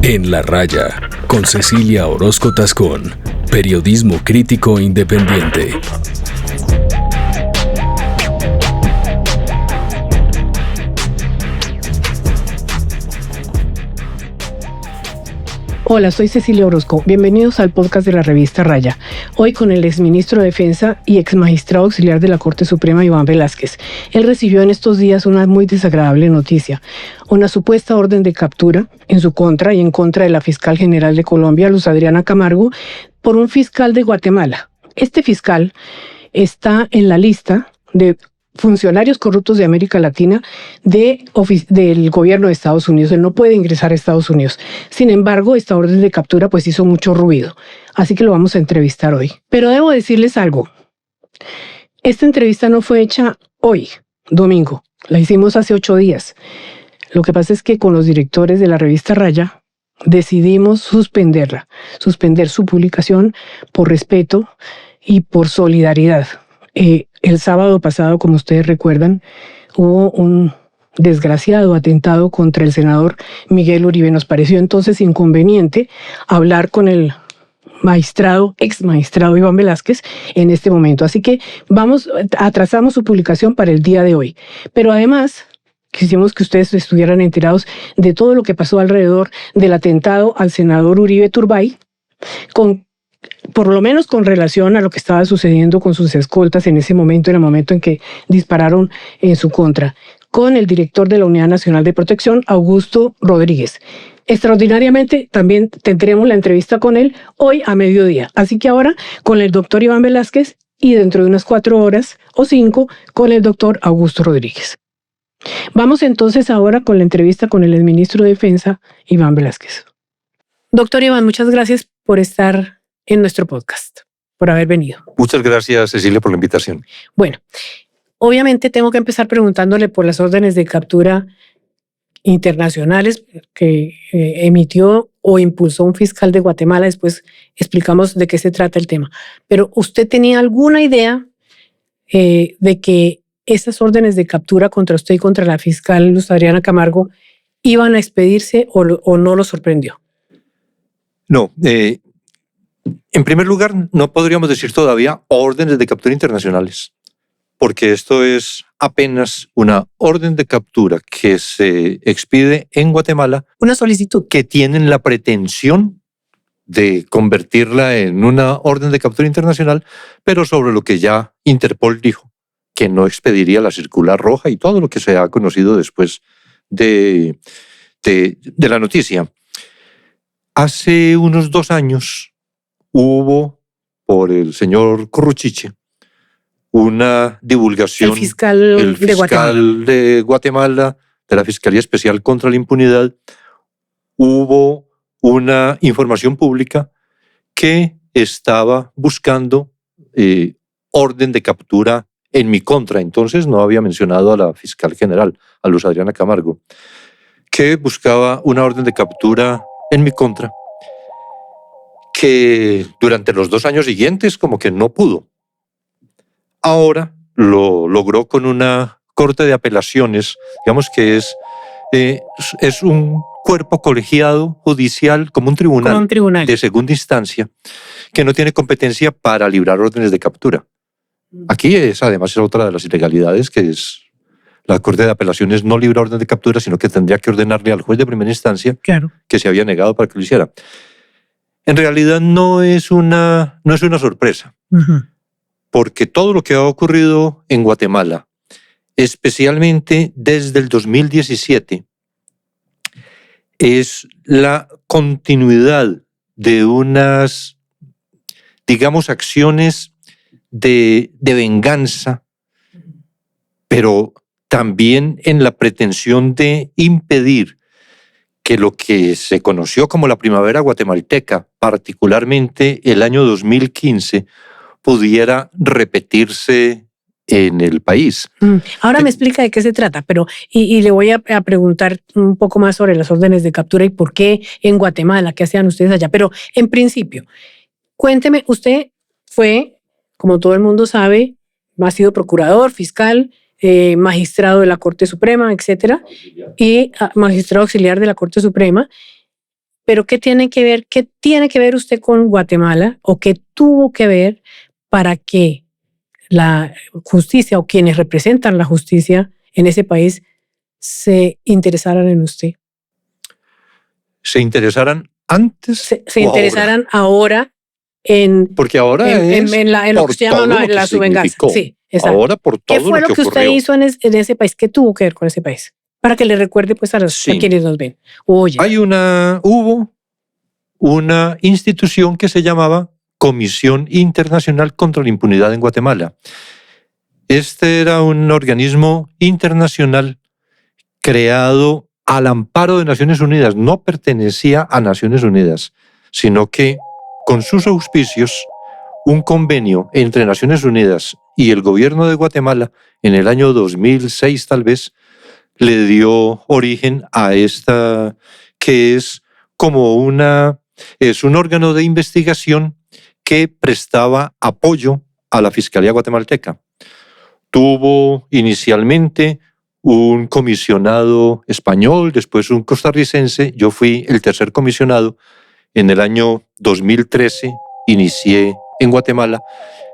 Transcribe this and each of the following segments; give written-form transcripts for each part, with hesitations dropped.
En la Raya, con Cecilia Orozco Tascón, periodismo crítico e independiente. Hola, soy Cecilia Orozco. Bienvenidos al podcast de la revista Raya. Hoy con el exministro de Defensa y exmagistrado auxiliar de la Corte Suprema, Iván Velásquez. Él recibió en estos días una muy desagradable noticia. Una supuesta orden de captura en su contra y en contra de la fiscal general de Colombia, Luz Adriana Camargo, por un fiscal de Guatemala. Este fiscal está en la lista de funcionarios corruptos de América Latina del gobierno de Estados Unidos. Él no puede ingresar a Estados Unidos. Sin embargo, esta orden de captura pues hizo mucho ruido. Así que lo vamos a entrevistar hoy. Pero debo decirles algo. Esta entrevista no fue hecha hoy, domingo. La hicimos hace 8 días. Lo que pasa es que con los directores de la revista Raya decidimos suspender su publicación por respeto y por solidaridad. El sábado pasado, como ustedes recuerdan, hubo un desgraciado atentado contra el senador Miguel Uribe. Nos pareció entonces inconveniente hablar con el ex magistrado Iván Velásquez en este momento. Así que atrasamos su publicación para el día de hoy. Pero además, quisimos que ustedes estuvieran enterados de todo lo que pasó alrededor del atentado al senador Uribe Turbay, por lo menos con relación a lo que estaba sucediendo con sus escoltas en ese momento, en el momento en que dispararon en su contra, con el director de la Unidad Nacional de Protección, Augusto Rodríguez. Extraordinariamente, también tendremos la entrevista con él hoy a mediodía. Así que ahora con el doctor Iván Velásquez y dentro de unas 4 horas o 5 con el doctor Augusto Rodríguez. Vamos entonces ahora con la entrevista con el exministro de Defensa, Iván Velásquez. Doctor Iván, muchas gracias por estar en nuestro podcast, por haber venido. Muchas gracias, Cecilia, por la invitación. Bueno, obviamente tengo que empezar preguntándole por las órdenes de captura internacionales que emitió o impulsó un fiscal de Guatemala. Después explicamos de qué se trata el tema. Pero ¿usted tenía alguna idea de que esas órdenes de captura contra usted y contra la fiscal Luz Adriana Camargo iban a expedirse o no lo sorprendió? No, en primer lugar, no podríamos decir todavía órdenes de captura internacionales, porque esto es apenas una orden de captura que se expide en Guatemala. Una solicitud. Que tienen la pretensión de convertirla en una orden de captura internacional, pero sobre lo que ya Interpol dijo, que no expediría la circular roja y todo lo que se ha conocido después de la noticia. Hace unos 2 años hubo, por el señor Corruchiche, una divulgación. El fiscal de Guatemala, de la Fiscalía Especial contra la Impunidad. Hubo una información pública que estaba buscando orden de captura en mi contra. Entonces no había mencionado a la fiscal general, a Luz Adriana Camargo, que buscaba una orden de captura en mi contra, que durante los 2 años siguientes como que no pudo. Ahora lo logró con una corte de apelaciones, digamos que es un cuerpo colegiado judicial, como un tribunal de segunda instancia, que no tiene competencia para librar órdenes de captura. Aquí además es otra de las ilegalidades, que es la corte de apelaciones no libra orden de captura, sino que tendría que ordenarle al juez de primera instancia, claro, que se había negado para que lo hiciera. En realidad no es una sorpresa, porque todo lo que ha ocurrido en Guatemala, especialmente desde el 2017, es la continuidad de unas, digamos, acciones de venganza, pero también en la pretensión de impedir que lo que se conoció como la primavera guatemalteca, particularmente el año 2015, pudiera repetirse en el país. Ahora me explica de qué se trata, pero y le voy a preguntar un poco más sobre las órdenes de captura y por qué en Guatemala, qué hacían ustedes allá. Pero en principio, cuénteme, usted fue, como todo el mundo sabe, ha sido procurador, fiscal, magistrado de la Corte Suprema, etcétera, y magistrado auxiliar de la Corte Suprema, Pero qué tiene que ver usted con Guatemala o qué tuvo que ver para que la justicia o quienes representan la justicia en ese país se interesaran en usted? ¿Se interesaran antes Se o interesaran ahora en, Porque ahora es en lo por que se llama todo lo que la subvenganza. significó. Sí, exacto. Ahora por todo ¿Qué fue lo que usted ocurrió. hizo en ese país? ¿Qué tuvo que ver con ese país? Para que le recuerde pues a Sí. quienes nos ven. Oye, Hubo una institución que se llamaba Comisión Internacional contra la Impunidad en Guatemala. Este era un organismo internacional creado al amparo de Naciones Unidas. No pertenecía a Naciones Unidas, sino que con sus auspicios, un convenio entre Naciones Unidas y el gobierno de Guatemala en el año 2006 tal vez, le dio origen a esta, que es como es un órgano de investigación que prestaba apoyo a la Fiscalía guatemalteca. Tuvo inicialmente un comisionado español, después un costarricense. Yo fui el tercer comisionado. En el año 2013 inicié en Guatemala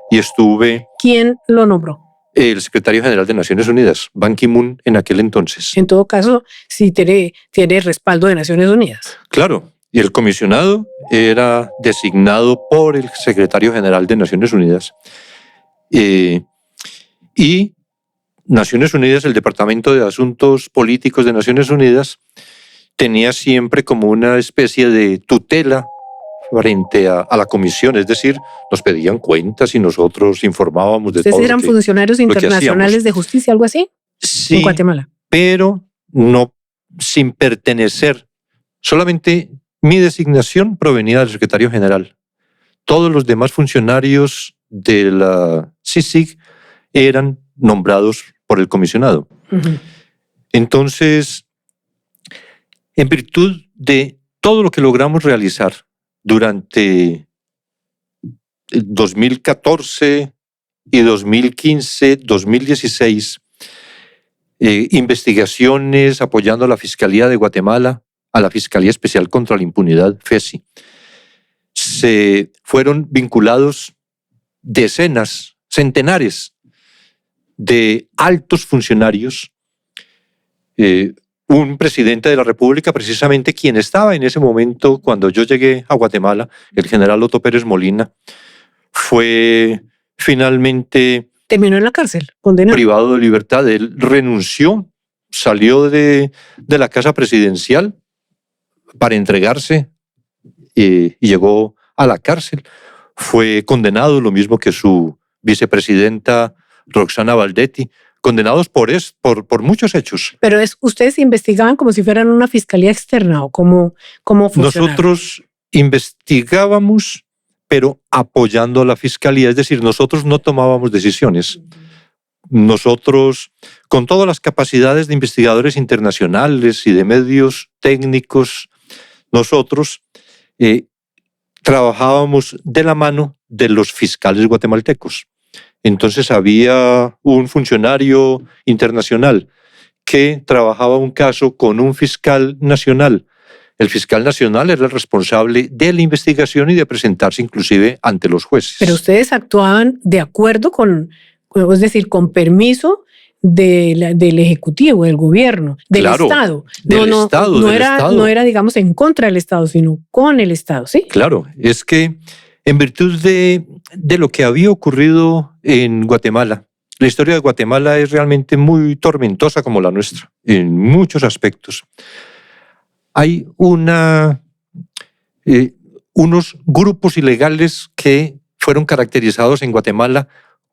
y estuve... ¿Quién lo nombró? El secretario general de Naciones Unidas, Ban Ki-moon, en aquel entonces. En todo caso, sí tiene respaldo de Naciones Unidas. Claro, y el comisionado era designado por el secretario general de Naciones Unidas. Y Naciones Unidas, el Departamento de Asuntos Políticos de Naciones Unidas, tenía siempre como una especie de tutela frente a la comisión, es decir, nos pedían cuentas y nosotros informábamos de todo. ¿Ustedes eran funcionarios internacionales de justicia, algo así? Sí, en Guatemala. Pero no sin pertenecer. Solamente mi designación provenía del secretario general. Todos los demás funcionarios de la CICIG eran nombrados por el comisionado. Uh-huh. Entonces, en virtud de todo lo que logramos realizar durante 2014 y 2015, 2016, investigaciones apoyando a la Fiscalía de Guatemala, a la Fiscalía Especial contra la Impunidad, FESI, se fueron vinculados decenas, centenares de altos funcionarios. Un presidente de la República, precisamente quien estaba en ese momento cuando yo llegué a Guatemala, el general Otto Pérez Molina, fue finalmente... Terminó en la cárcel, condenado. Privado de libertad. Él renunció, salió de la casa presidencial para entregarse y llegó a la cárcel. Fue condenado, lo mismo que su vicepresidenta Roxana Valdetti, condenados por muchos hechos. Pero ustedes investigaban como si fueran una fiscalía externa, ¿o cómo funcionaba? Nosotros investigábamos, pero apoyando a la fiscalía, es decir, nosotros no tomábamos decisiones. Nosotros, con todas las capacidades de investigadores internacionales y de medios técnicos, nosotros trabajábamos de la mano de los fiscales guatemaltecos. Entonces había un funcionario internacional que trabajaba un caso con un fiscal nacional. El fiscal nacional era el responsable de la investigación y de presentarse inclusive ante los jueces. Pero ustedes actuaban de acuerdo es decir, con permiso del Ejecutivo, del gobierno, del Estado. No era, digamos, en contra del Estado, sino con el Estado, ¿sí? Claro, es que en virtud de lo que había ocurrido en Guatemala, la historia de Guatemala es realmente muy tormentosa como la nuestra, en muchos aspectos. Hay unos grupos ilegales que fueron caracterizados en Guatemala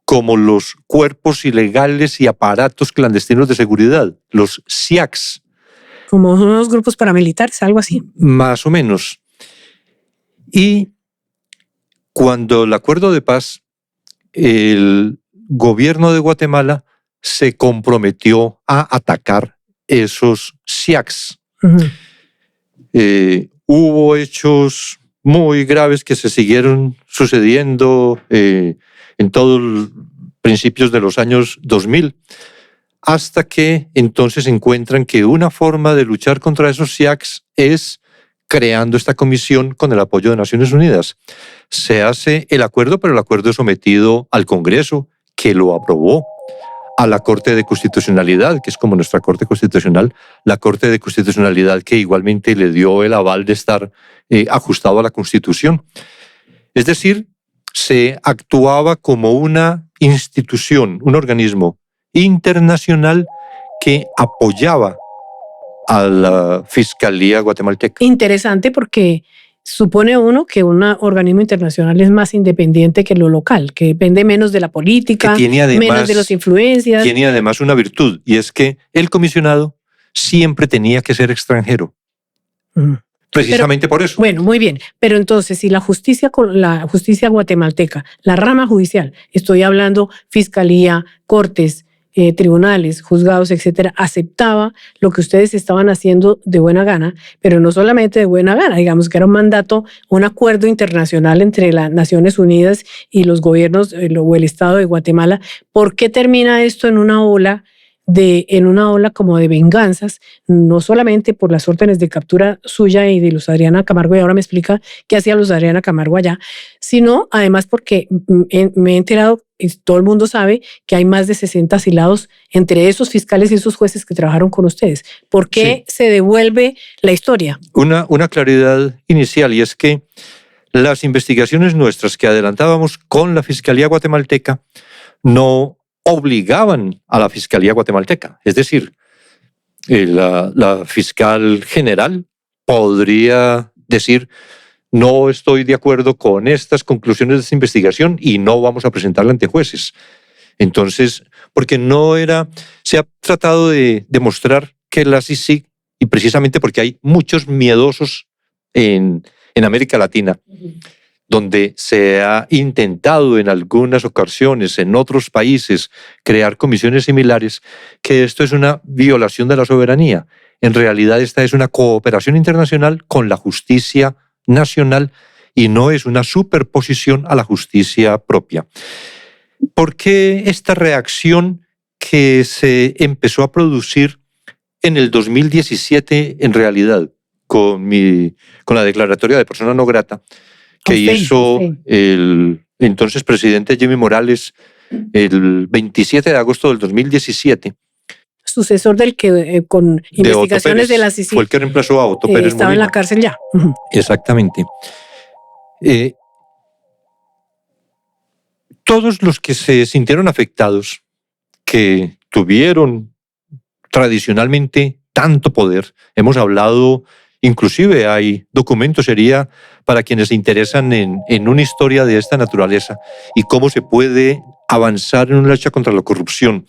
como los cuerpos ilegales y aparatos clandestinos de seguridad, los SIACs. Como unos grupos paramilitares, algo así. Más o menos. Y cuando el acuerdo de paz, el gobierno de Guatemala se comprometió a atacar esos SIACs. Uh-huh. Hubo hechos muy graves que se siguieron sucediendo en todos los principios de los años 2000, hasta que entonces encuentran que una forma de luchar contra esos SIACs es creando esta comisión con el apoyo de Naciones Unidas. Se hace el acuerdo, pero el acuerdo es sometido al Congreso, que lo aprobó, a la Corte de Constitucionalidad, que es como nuestra Corte Constitucional, la Corte de Constitucionalidad que igualmente le dio el aval de estar ajustado a la Constitución. Es decir, se actuaba como una institución, un organismo internacional que apoyaba a la Fiscalía guatemalteca. Interesante porque supone uno que un organismo internacional es más independiente que lo local, que depende menos de la política, menos de las influencias. Tiene además una virtud, y es que el comisionado siempre tenía que ser extranjero. Precisamente por eso. Bueno, muy bien. Pero entonces, si la justicia guatemalteca, la rama judicial, estoy hablando fiscalía, cortes, tribunales, juzgados, etcétera, aceptaba lo que ustedes estaban haciendo de buena gana, pero no solamente de buena gana, digamos que era un mandato, un acuerdo internacional entre las Naciones Unidas y los gobiernos o el Estado de Guatemala. ¿Por qué termina esto en una ola como de venganzas, no solamente por las órdenes de captura suya y de Luz Adriana Camargo, y ahora me explica qué hacía Luz Adriana Camargo allá, sino además porque me he enterado, y todo el mundo sabe, que hay más de 60 asilados entre esos fiscales y esos jueces que trabajaron con ustedes? ¿Por qué se devuelve la historia? Una claridad inicial, y es que las investigaciones nuestras que adelantábamos con la Fiscalía guatemalteca no obligaban a la Fiscalía guatemalteca. Es decir, la fiscal general podría decir: no estoy de acuerdo con estas conclusiones de esta investigación y no vamos a presentarla ante jueces. Entonces, porque no era... Se ha tratado de demostrar que la CICIG, y precisamente porque hay muchos miedosos en América Latina, donde se ha intentado en algunas ocasiones, en otros países, crear comisiones similares, que esto es una violación de la soberanía. En realidad, esta es una cooperación internacional con la justicia nacional y no es una superposición a la justicia propia. ¿Por qué esta reacción que se empezó a producir en el 2017, en realidad, con la declaratoria de persona no grata, que hizo el entonces presidente Jimmy Morales el 27 de agosto del 2017? Sucesor del que con investigaciones de la CICIG fue el que reemplazó a Otto Pérez estaba Molina. En la cárcel ya. Exactamente. Todos los que se sintieron afectados, que tuvieron tradicionalmente tanto poder, hemos hablado, inclusive hay documentos, sería para quienes se interesan en una historia de esta naturaleza y cómo se puede avanzar en una lucha contra la corrupción.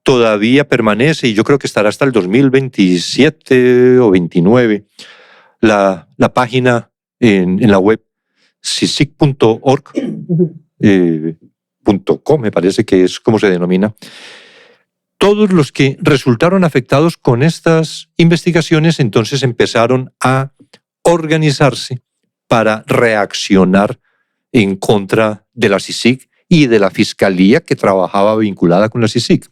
Todavía permanece, y yo creo que estará hasta el 2027 o 29, la página en la web cicic.org, .com, me parece que es como se denomina. Todos los que resultaron afectados con estas investigaciones entonces empezaron a organizarse para reaccionar en contra de la CICIG y de la fiscalía que trabajaba vinculada con la CICIG.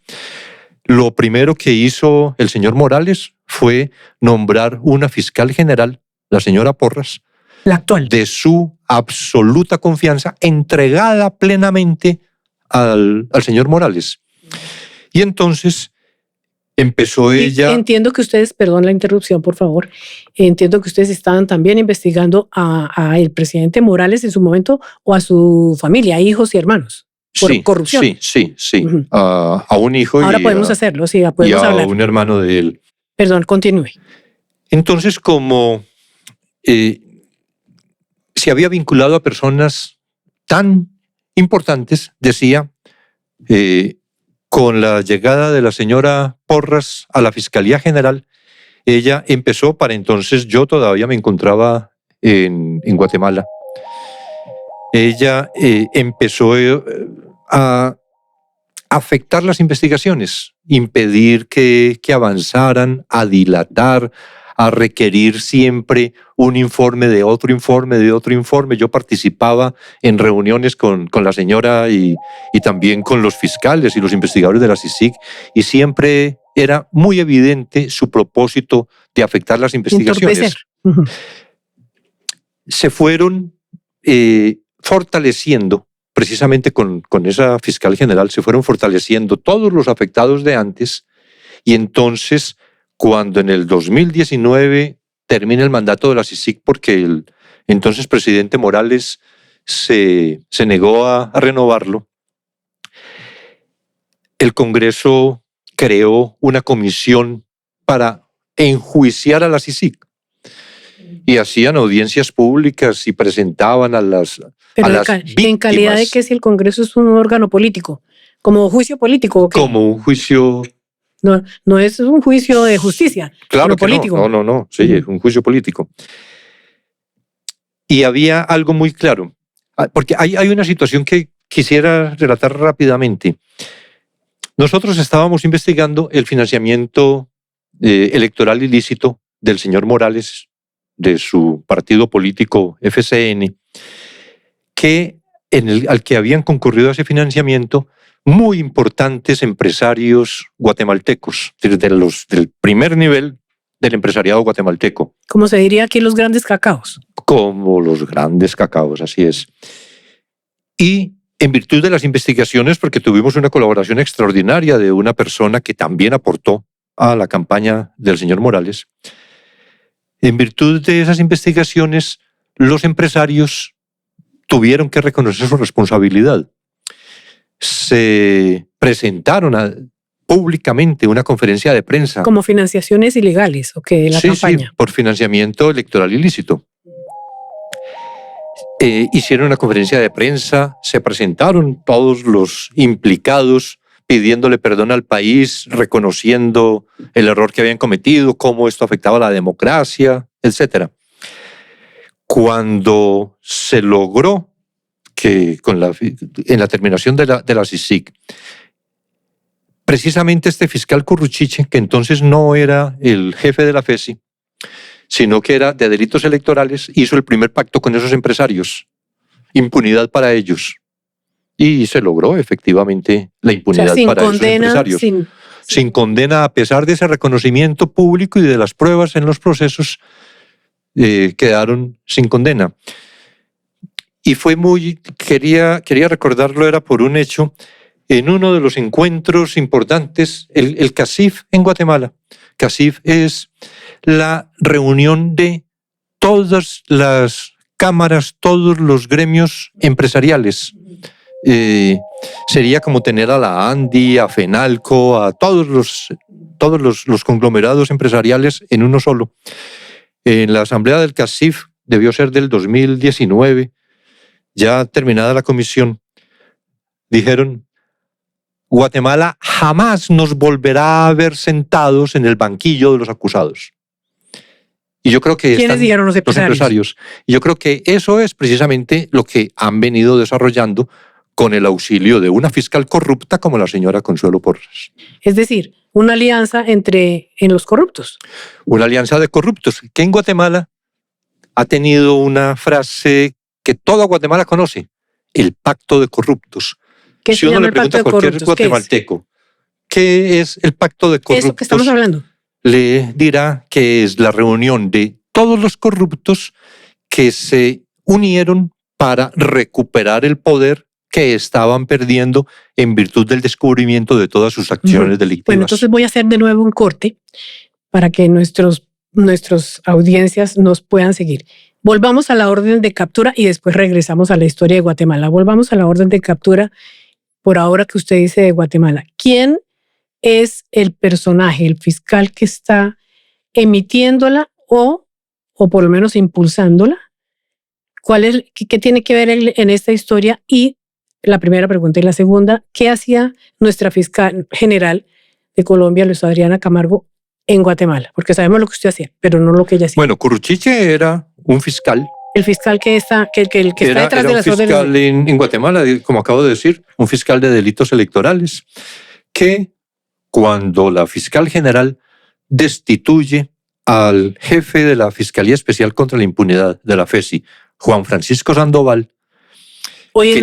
Lo primero que hizo el señor Morales fue nombrar una fiscal general, la señora Porras, la actual, de su absoluta confianza, entregada plenamente al señor Morales. Y entonces empezó ella... Entiendo que ustedes, perdón la interrupción, por favor, entiendo que ustedes estaban también investigando a el presidente Morales en su momento o a su familia, hijos y hermanos, por corrupción. Sí. A un hijo Ahora podemos hacerlo, sí, podemos y a hablar. Un hermano de él. Perdón, continúe. Entonces, como se había vinculado a personas tan importantes, decía, con la llegada de la señora Porras a la Fiscalía General, ella empezó, para entonces yo todavía me encontraba en Guatemala, ella empezó a afectar las investigaciones, impedir que avanzaran, a dilatar, a requerir siempre un informe de otro informe, de otro informe. Yo participaba en reuniones con la señora y también con los fiscales y los investigadores de la CICIG, y siempre era muy evidente su propósito de afectar las investigaciones. se fueron fortaleciendo, precisamente con esa fiscal general, se fueron fortaleciendo todos los afectados de antes, y entonces, cuando en el 2019 termina el mandato de la CICIG, porque el entonces presidente Morales se negó a renovarlo, el Congreso creó una comisión para enjuiciar a la CICIG. Y hacían audiencias públicas y presentaban a las víctimas. ¿En calidad de que si el Congreso es un órgano político? ¿Como juicio político o qué? Como un juicio... No es un juicio de justicia, claro sino político. No, sí, es un juicio político. Y había algo muy claro, porque hay una situación que quisiera relatar rápidamente. Nosotros estábamos investigando el financiamiento electoral ilícito del señor Morales, de su partido político FCN, al que habían concurrido a ese financiamiento muy importantes empresarios guatemaltecos, del primer nivel del empresariado guatemalteco. Como se diría aquí, los grandes cacaos. Como los grandes cacaos, así es. Y en virtud de las investigaciones, porque tuvimos una colaboración extraordinaria de una persona que también aportó a la campaña del señor Morales, en virtud de esas investigaciones, los empresarios tuvieron que reconocer su responsabilidad. Se presentaron públicamente una conferencia de prensa. ¿Como financiaciones ilegales o qué de la campaña? Sí, por financiamiento electoral ilícito. Hicieron una conferencia de prensa, se presentaron todos los implicados pidiéndole perdón al país, reconociendo el error que habían cometido, cómo esto afectaba a la democracia, etc. Cuando se logró que en la terminación de la CICIG, precisamente este fiscal Curruchiche, que entonces no era el jefe de la FESI, sino que era de delitos electorales, hizo el primer pacto con esos empresarios. Impunidad para ellos. Y se logró efectivamente la impunidad para esos empresarios. Sin condena, a pesar de ese reconocimiento público y de las pruebas en los procesos, quedaron sin condena. Y fue quería recordarlo, era por un hecho, en uno de los encuentros importantes, el CACIF en Guatemala. CACIF es la reunión de todas las cámaras, todos los gremios empresariales. Sería como tener a la ANDI, a FENALCO, a todos los conglomerados empresariales en uno solo. En la asamblea del CACIF, debió ser del 2019, ya terminada la comisión, dijeron: Guatemala jamás nos volverá a ver sentados en el banquillo de los acusados. Y yo creo que ¿quiénes dijeron los empresarios? Y yo creo que eso es precisamente lo que han venido desarrollando con el auxilio de una fiscal corrupta como la señora Consuelo Porras. Es decir, una alianza en los corruptos. Una alianza de corruptos, que en Guatemala ha tenido una frase que toda Guatemala conoce: el pacto de corruptos. Si uno le pregunta a cualquier guatemalteco, ¿qué es el pacto de corruptos? Eso que estamos hablando. Le dirá que es la reunión de todos los corruptos que se unieron para recuperar el poder que estaban perdiendo en virtud del descubrimiento de todas sus acciones delictivas. Bueno, entonces voy a hacer de nuevo un corte para que nuestras audiencias nos puedan seguir. Volvamos a la orden de captura y después regresamos a la historia de Guatemala. Volvamos a la orden de captura por ahora que usted dice de Guatemala. ¿Quién es el personaje, el fiscal que está emitiéndola o por lo menos impulsándola? ¿Qué tiene que ver en esta historia? Y la primera pregunta. Y la segunda, ¿qué hacía nuestra fiscal general de Colombia, Luis Adriana Camargo, en Guatemala? Porque sabemos lo que usted hacía, pero no lo que ella hacía. Bueno, Curruchiche era un fiscal. El fiscal que está detrás de las órdenes. Era un fiscal en Guatemala, como acabo de decir, un fiscal de delitos electorales, que cuando la fiscal general destituye al jefe de la Fiscalía Especial contra la Impunidad de la FESI, Juan Francisco Sandoval,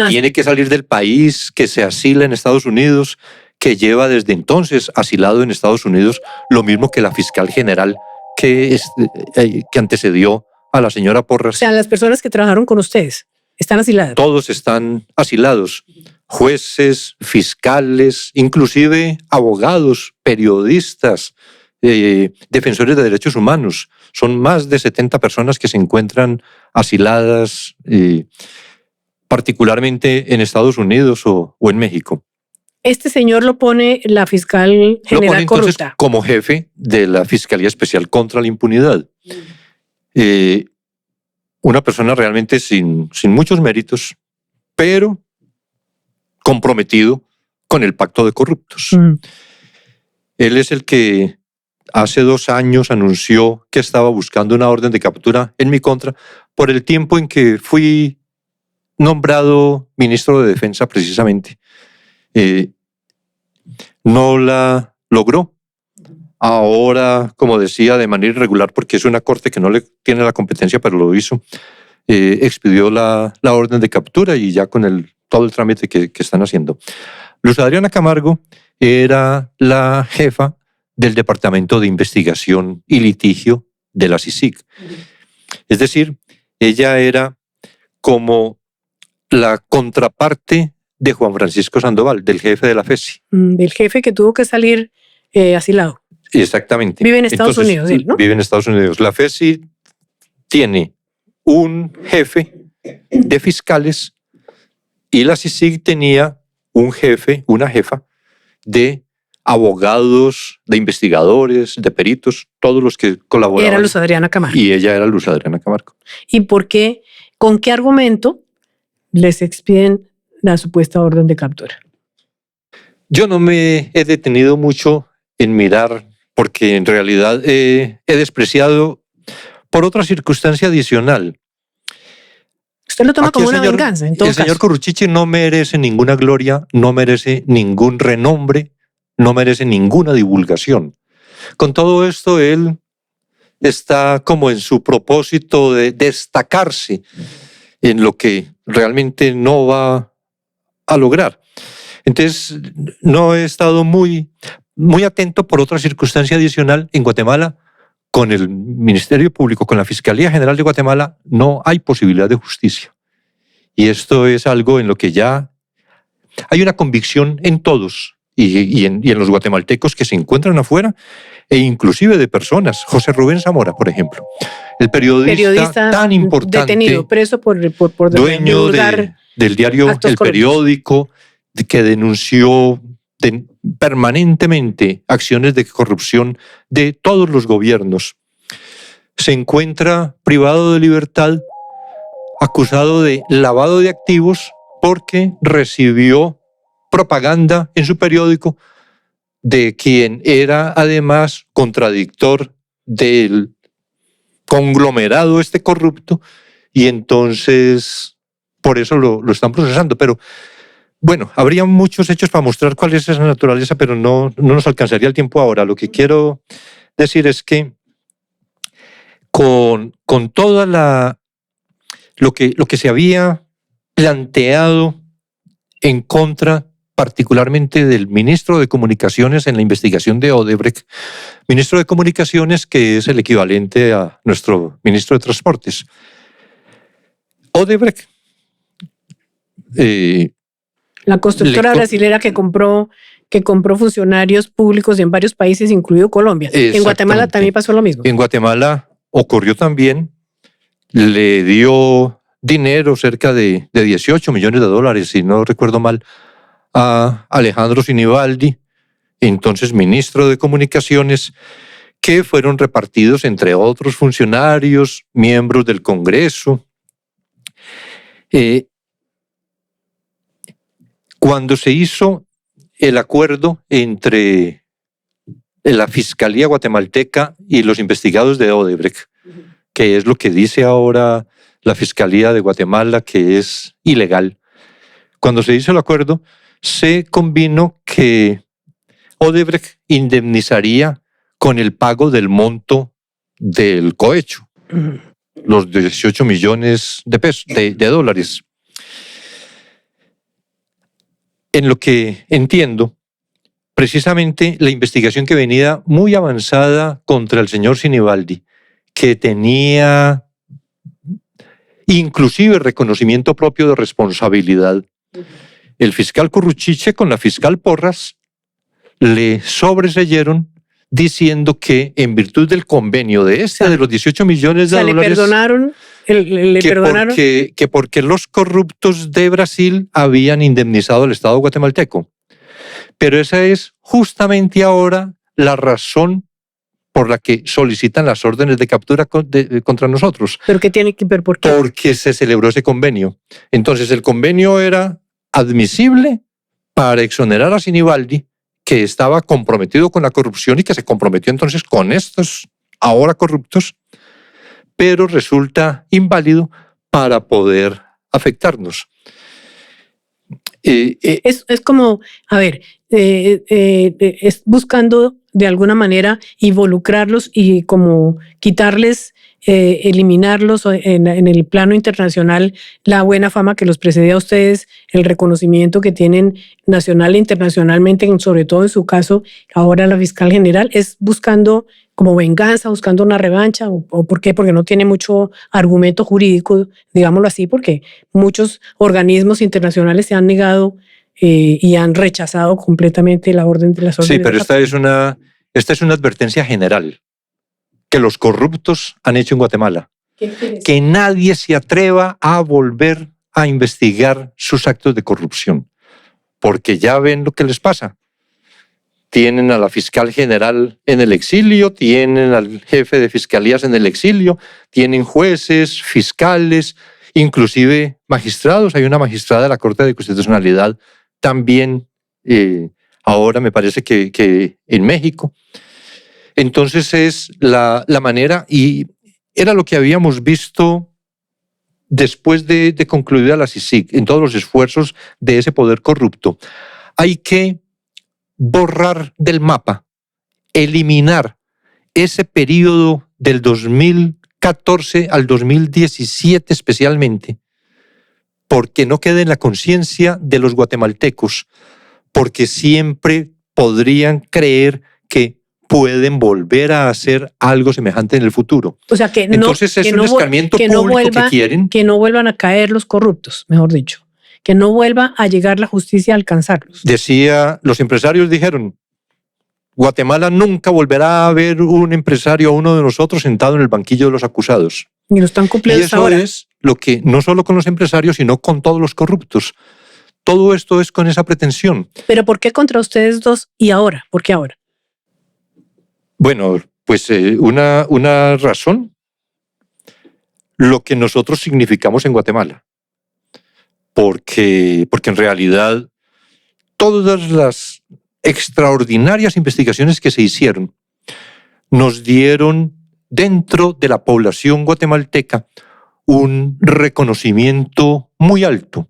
tiene que salir del país, que se asila en Estados Unidos, que lleva desde entonces asilado en Estados Unidos, lo mismo que la fiscal general que antecedió a la señora Porras. O sea, las personas que trabajaron con ustedes están asiladas. Todos están asilados. Jueces, fiscales, inclusive abogados, periodistas, defensores de derechos humanos. Son más de 70 personas que se encuentran asiladas, particularmente en Estados Unidos o en México. Este señor lo pone la fiscal general lo pone entonces corrupta como jefe de la Fiscalía Especial contra la Impunidad. Una persona realmente sin muchos méritos, pero comprometido con el pacto de corruptos. Él es el que hace 2 años anunció que estaba buscando una orden de captura en mi contra por el tiempo en que fui nombrado ministro de Defensa precisamente. No la logró. Ahora, como decía, de manera irregular, porque es una corte que no le tiene la competencia, pero lo hizo, expidió la orden de captura y ya con todo el trámite que están haciendo. Luz Adriana Camargo era la jefa del Departamento de Investigación y Litigio de la CICIG. Es decir, ella era como la contraparte de Juan Francisco Sandoval, del jefe de la FESI. Del jefe que tuvo que salir asilado. Exactamente. Vive en Estados Unidos, ¿no? Vive en Estados Unidos. La FESI tiene un jefe de fiscales y la CICIG tenía un jefe, una jefa de abogados, de investigadores, de peritos, todos los que colaboraban. Era Luz Adriana Camargo. Y ella era Luz Adriana Camargo. ¿Y por qué, con qué argumento les expiden la supuesta orden de captura? Yo no me he detenido mucho en mirar, porque en realidad he despreciado por otra circunstancia adicional. Usted lo toma como una venganza, en todo caso. El señor Corruchiche no merece ninguna gloria, no merece ningún renombre, no merece ninguna divulgación. Con todo esto, él está como en su propósito de destacarse en lo que realmente no va a lograr. Entonces, no he estado muy atento por otra circunstancia adicional. En Guatemala, con el Ministerio Público, con la Fiscalía General de Guatemala, no hay posibilidad de justicia. Y esto es algo en lo que ya hay una convicción en todos y en los guatemaltecos que se encuentran afuera, e inclusive de personas. José Rubén Zamora, por ejemplo, el periodista tan importante, detenido, preso por dueño del diario El Periódico, que denunció permanentemente acciones de corrupción de todos los gobiernos, se encuentra privado de libertad, acusado de lavado de activos porque recibió propaganda en su periódico de quien era además contradictor del conglomerado corrupto, y entonces por eso lo están procesando. Pero bueno, habría muchos hechos para mostrar cuál es esa naturaleza, pero no nos alcanzaría el tiempo ahora. Lo que quiero decir es que con toda lo que se había planteado en contra, particularmente del ministro de Comunicaciones en la investigación de Odebrecht, ministro de Comunicaciones que es el equivalente a nuestro ministro de Transportes. Odebrecht, la constructora brasilera que compró funcionarios públicos en varios países, incluido Colombia. En Guatemala también pasó lo mismo. En Guatemala ocurrió también, le dio dinero, cerca de 18 millones de dólares, si no recuerdo mal, a Alejandro Sinibaldi, entonces ministro de Comunicaciones, que fueron repartidos entre otros funcionarios, miembros del Congreso. Cuando se hizo el acuerdo entre la Fiscalía guatemalteca y los investigados de Odebrecht, que es lo que dice ahora la Fiscalía de Guatemala, que es ilegal, cuando se hizo el acuerdo, se convino que Odebrecht indemnizaría con el pago del monto del cohecho, los 18 millones de dólares. En lo que entiendo, precisamente la investigación que venía muy avanzada contra el señor Sinibaldi, que tenía inclusive reconocimiento propio de responsabilidad. El fiscal Curruchiche con la fiscal Porras le sobreseyeron diciendo que en virtud del convenio de de los 18 millones de dólares... le perdonaron, que porque los corruptos de Brasil habían indemnizado al Estado guatemalteco. Pero esa es justamente ahora la razón por la que solicitan las órdenes de captura contra nosotros. ¿Pero qué tiene que ver? ¿Por qué? Porque se celebró ese convenio. Entonces el convenio era admisible para exonerar a Sinibaldi, que estaba comprometido con la corrupción y que se comprometió entonces con estos ahora corruptos, pero resulta inválido para poder afectarnos. Es como, a ver, es buscando de alguna manera involucrarlos y como quitarles, eliminarlos en el plano internacional, la buena fama que los precede a ustedes, el reconocimiento que tienen nacional e internacionalmente, sobre todo en su caso, ahora la fiscal general, es buscando como venganza, buscando una revancha, o ¿por qué? Porque no tiene mucho argumento jurídico, digámoslo así, porque muchos organismos internacionales se han negado y han rechazado completamente la orden de las órdenes. Sí, pero esta es una advertencia general que los corruptos han hecho en Guatemala. Que nadie se atreva a volver a investigar sus actos de corrupción, porque ya ven lo que les pasa. Tienen a la fiscal general en el exilio, tienen al jefe de fiscalías en el exilio, tienen jueces, fiscales, inclusive magistrados. Hay una magistrada de la Corte de Constitucionalidad también, ahora me parece que en México. Entonces es la manera, y era lo que habíamos visto después de concluida la CICIG, en todos los esfuerzos de ese poder corrupto. Hay que borrar del mapa, eliminar ese periodo del 2014 al 2017 especialmente, porque no quede en la conciencia de los guatemaltecos, porque siempre podrían creer que pueden volver a hacer algo semejante en el futuro. O sea, que no, entonces es un escarmiento público que quieren. Que no vuelvan a caer los corruptos, mejor dicho. Que no vuelva a llegar la justicia a alcanzarlos. Los empresarios dijeron, Guatemala nunca volverá a ver un empresario, uno de nosotros, sentado en el banquillo de los acusados. Y lo están cumpliendo eso ahora. Es lo que, no solo con los empresarios, sino con todos los corruptos. Todo esto es con esa pretensión. ¿Pero por qué contra ustedes dos y ahora? ¿Por qué ahora? Bueno, pues una razón, lo que nosotros significamos en Guatemala. Porque en realidad todas las extraordinarias investigaciones que se hicieron nos dieron dentro de la población guatemalteca un reconocimiento muy alto.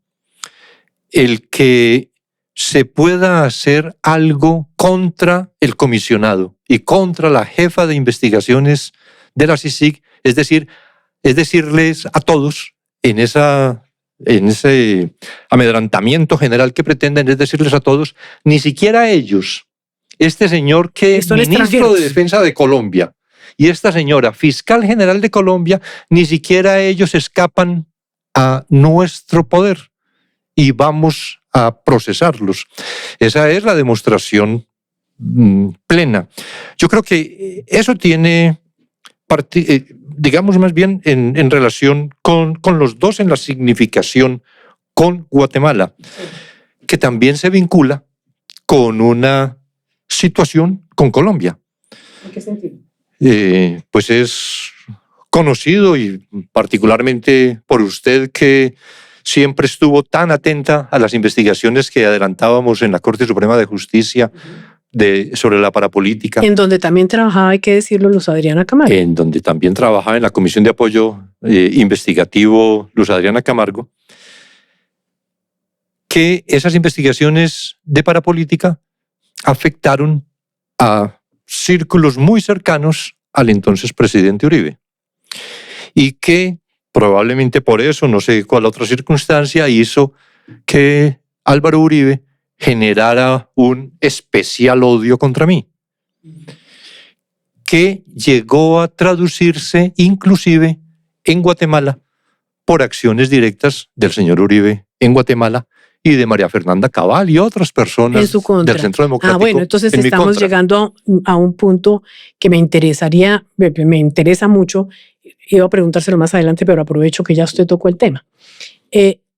El que se pueda hacer algo contra el comisionado y contra la jefa de investigaciones de la CICIG, es decirles a todos en ese amedrantamiento general que pretenden, es decirles a todos, ni siquiera a ellos, este señor que es ministro de Defensa de Colombia y esta señora fiscal general de Colombia, ni siquiera ellos escapan a nuestro poder y vamos a procesarlos. Esa es la demostración plena. Yo creo que eso tiene, digamos más bien en relación con los dos en la significación con Guatemala, que también se vincula con una situación con Colombia. ¿En qué sentido? Pues es conocido, y particularmente por usted, que siempre estuvo tan atenta a las investigaciones que adelantábamos en la Corte Suprema de Justicia sobre la parapolítica. En donde también trabajaba, hay que decirlo, Luz Adriana Camargo. En donde también trabajaba en la Comisión de Apoyo Investigativo Luz Adriana Camargo, que esas investigaciones de parapolítica afectaron a círculos muy cercanos al entonces presidente Uribe. Y que probablemente por eso, no sé cuál otra circunstancia, hizo que Álvaro Uribe generara un especial odio contra mí, que llegó a traducirse inclusive en Guatemala por acciones directas del señor Uribe en Guatemala y de María Fernanda Cabal y otras personas en su contra. del Centro Democrático. Bueno, entonces en mi estamos contra. llegando a un punto que me interesa mucho. Iba a preguntárselo más adelante, pero aprovecho que ya usted tocó el tema.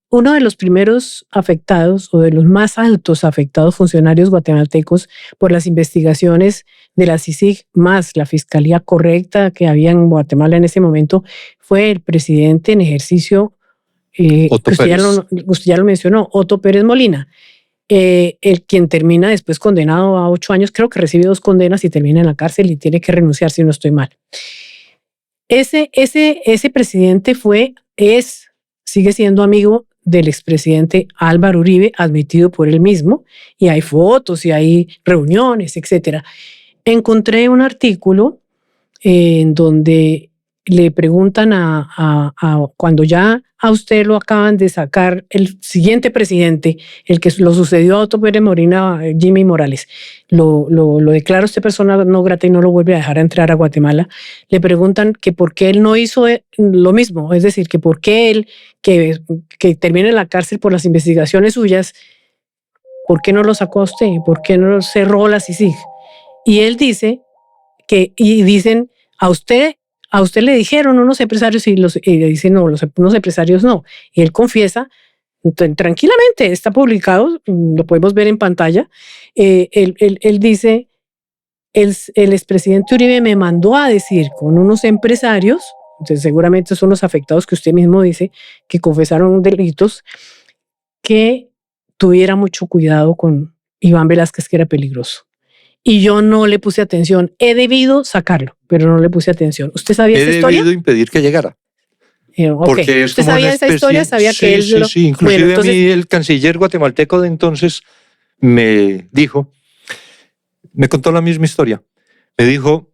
Uno de los primeros afectados o de los más altos afectados funcionarios guatemaltecos por las investigaciones de la CICIG más la fiscalía correcta que había en Guatemala en ese momento fue el presidente en ejercicio, usted ya lo mencionó, Otto Pérez Molina, el quien termina después condenado a 8 años, creo que recibe 2 condenas y termina en la cárcel y tiene que renunciar si no estoy mal. Ese presidente sigue siendo amigo del expresidente Álvaro Uribe, admitido por él mismo, y hay fotos y hay reuniones, etc. Encontré un artículo en donde le preguntan cuando ya a usted lo acaban de sacar, el siguiente presidente, el que lo sucedió a Otto Pérez Molina, Jimmy Morales, lo declara usted persona no grata y no lo vuelve a dejar entrar a Guatemala. Le preguntan que por qué él no hizo lo mismo, es decir, que por qué él, que termine en la cárcel por las investigaciones suyas, ¿por qué no lo sacó a usted? ¿Por qué no cerró la CICIG? Y él dice y dicen, a usted le dijeron unos empresarios y le dicen, no, unos empresarios no. Y él confiesa tranquilamente, está publicado, lo podemos ver en pantalla. Él dice, el expresidente Uribe me mandó a decir con unos empresarios, entonces seguramente son los afectados que usted mismo dice, que confesaron delitos, que tuviera mucho cuidado con Iván Velázquez, que era peligroso. Y yo no le puse atención. He debido sacarlo, pero no le puse atención. ¿Usted sabía esa historia? He debido impedir que llegara. Porque ¿Usted sabía esa historia? ¿Sabía que él Sí. Inclusive bueno, entonces, a mí el canciller guatemalteco de entonces me contó la misma historia. Me dijo,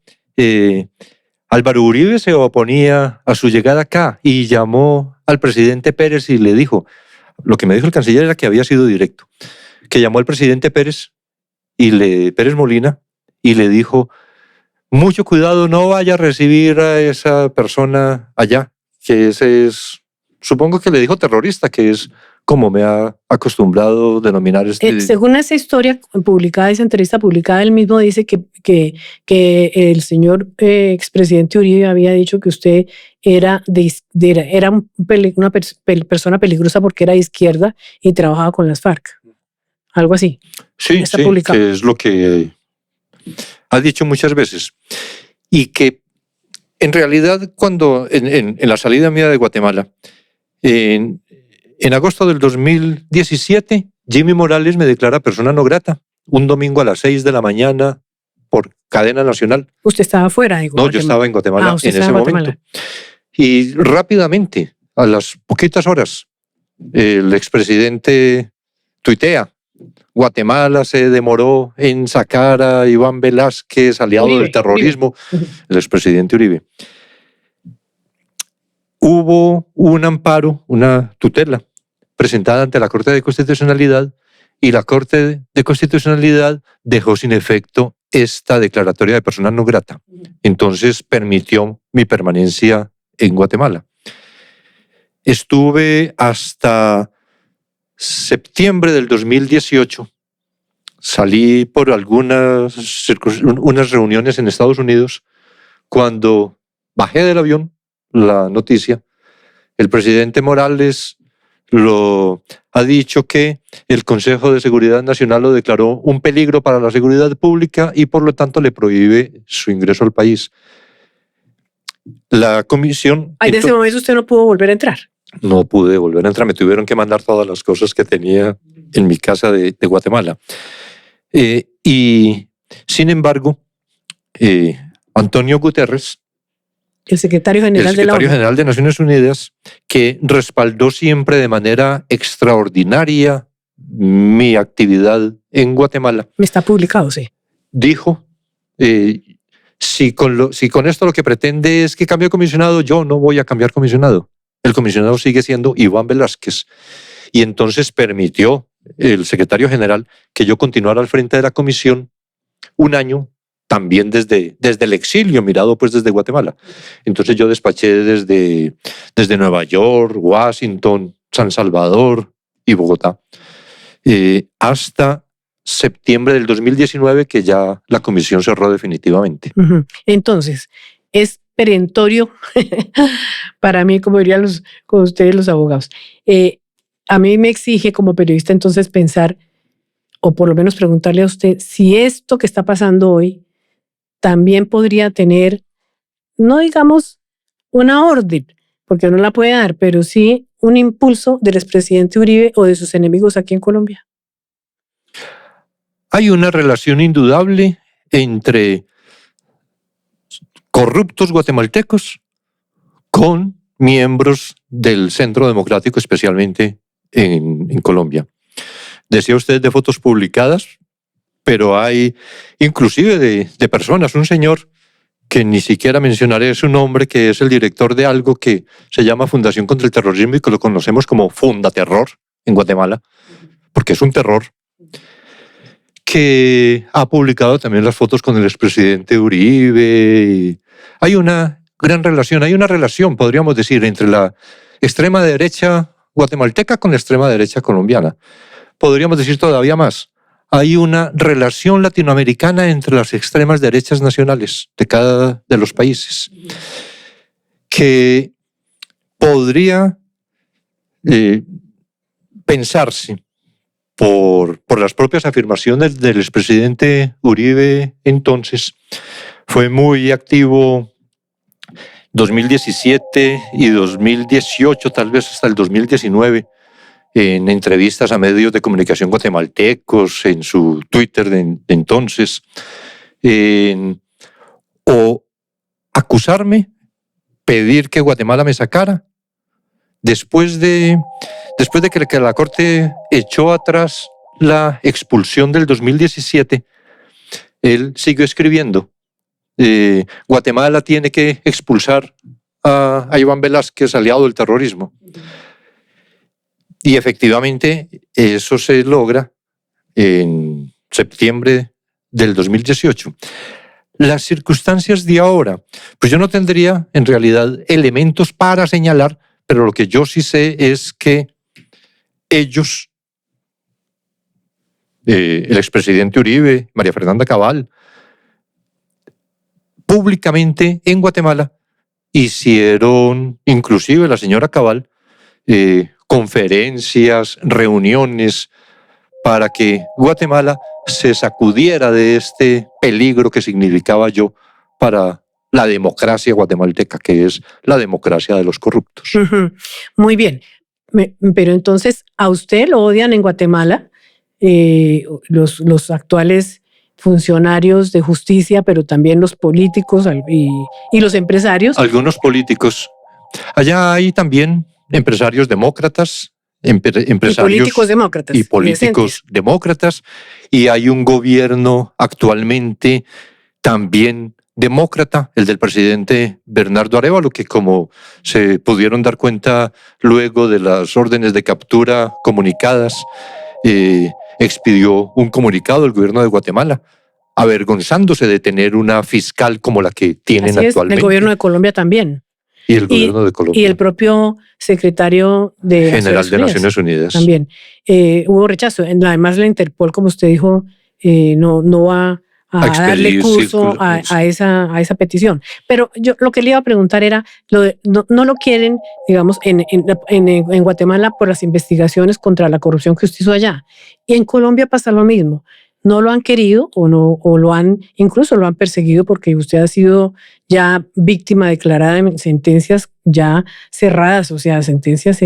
Álvaro Uribe se oponía a su llegada acá y llamó al presidente Pérez y le dijo, lo que me dijo el canciller era que había sido directo, que llamó al presidente Pérez Molina, y le dijo, mucho cuidado, no vaya a recibir a esa persona allá, que ese es, supongo que le dijo terrorista, que es como me ha acostumbrado denominar según esa historia publicada, esa entrevista publicada, él mismo dice que el señor expresidente Uribe había dicho que usted era una persona peligrosa porque era de izquierda y trabajaba con las FARC. Algo así. Sí, que es lo que ha dicho muchas veces. Y que en realidad cuando en la salida mía de Guatemala, en agosto del 2017, Jimmy Morales me declara persona no grata, un domingo a las 6 de la mañana por cadena nacional. ¿Usted estaba fuera de Guatemala? No, yo estaba en Guatemala en ese momento. Y rápidamente, a las poquitas horas, el expresidente tuitea, Guatemala se demoró en sacar a Iván Velázquez, aliado del terrorismo, el expresidente Uribe. Hubo un amparo, una tutela, presentada ante la Corte de Constitucionalidad, y la Corte de Constitucionalidad dejó sin efecto esta declaratoria de persona no grata. Entonces permitió mi permanencia en Guatemala. Estuve hasta septiembre del 2018, salí por unas reuniones en Estados Unidos. Cuando bajé del avión, la noticia, el presidente Morales ha dicho que el Consejo de Seguridad Nacional lo declaró un peligro para la seguridad pública y por lo tanto le prohíbe su ingreso al país. La comisión... ¿En ese momento usted no pudo volver a entrar? No pude volver a entrar, me tuvieron que mandar todas las cosas que tenía en mi casa de Guatemala. Y sin embargo, Antonio Guterres, el secretario general de Naciones Unidas, que respaldó siempre de manera extraordinaria mi actividad en Guatemala. Está publicado, sí. Dijo, si con esto lo que pretende es que cambie comisionado, yo no voy a cambiar comisionado. El comisionado sigue siendo Iván Velázquez. Y entonces permitió el secretario general que yo continuara al frente de la comisión un año también desde el exilio, mirado pues desde Guatemala. Entonces yo despaché desde Nueva York, Washington, San Salvador y Bogotá, hasta septiembre del 2019, que ya la comisión cerró definitivamente. Entonces, es perentorio para mí, como dirían con ustedes los abogados. A mí me exige como periodista entonces pensar, o por lo menos preguntarle a usted, si esto que está pasando hoy también podría tener, no digamos una orden, porque no la puede dar, pero sí un impulso del expresidente Uribe o de sus enemigos aquí en Colombia. Hay una relación indudable entre corruptos guatemaltecos con miembros del Centro Democrático, especialmente en Colombia. Decía usted de fotos publicadas, pero hay inclusive de personas, un señor que ni siquiera mencionaré su nombre, que es el director de algo que se llama Fundación contra el Terrorismo y que lo conocemos como Fundaterror en Guatemala, porque es un terror, que ha publicado también las fotos con el expresidente Uribe. Hay una gran relación, podríamos decir, entre la extrema derecha guatemalteca con la extrema derecha colombiana. Podríamos decir todavía más. Hay una relación latinoamericana entre las extremas derechas nacionales de cada de los países que podría pensarse por las propias afirmaciones del expresidente Uribe entonces. Fue muy activo 2017 y 2018, tal vez hasta el 2019, en entrevistas a medios de comunicación guatemaltecos, en su Twitter de entonces, o acusarme, pedir que Guatemala me sacara, después de que la Corte echó atrás la expulsión del 2017, él siguió escribiendo. Guatemala tiene que expulsar a Iván Velásquez, aliado del terrorismo. Y efectivamente eso se logra en septiembre del 2018. Las circunstancias de ahora, pues yo no tendría en realidad elementos para señalar, pero lo que yo sí sé es que ellos, el expresidente Uribe, María Fernanda Cabal, públicamente en Guatemala hicieron, inclusive la señora Cabal, conferencias, reuniones para que Guatemala se sacudiera de este peligro que significaba yo para la democracia guatemalteca, que es la democracia de los corruptos. Muy bien, pero entonces a usted lo odian en Guatemala, los actuales funcionarios de justicia, pero también los políticos y los empresarios. Algunos políticos. Allá hay también empresarios demócratas, empresarios y políticos demócratas, y hay un gobierno actualmente también demócrata, el del presidente Bernardo Arévalo, que como se pudieron dar cuenta luego de las órdenes de captura comunicadas, expidió un comunicado del gobierno de Guatemala avergonzándose de tener una fiscal como la que tienen actualmente. El gobierno de Colombia también. Y el gobierno de Colombia. Y el propio secretario general de Naciones Unidas. También. Hubo rechazo. Además, la Interpol, como usted dijo, no va a darle curso a esa petición. Pero yo lo que le iba a preguntar era, no lo quieren, digamos, en Guatemala por las investigaciones contra la corrupción que usted hizo allá. Y en Colombia pasa lo mismo. No lo han querido incluso lo han perseguido porque usted ha sido ya víctima declarada en sentencias ya cerradas, o sea, sentencias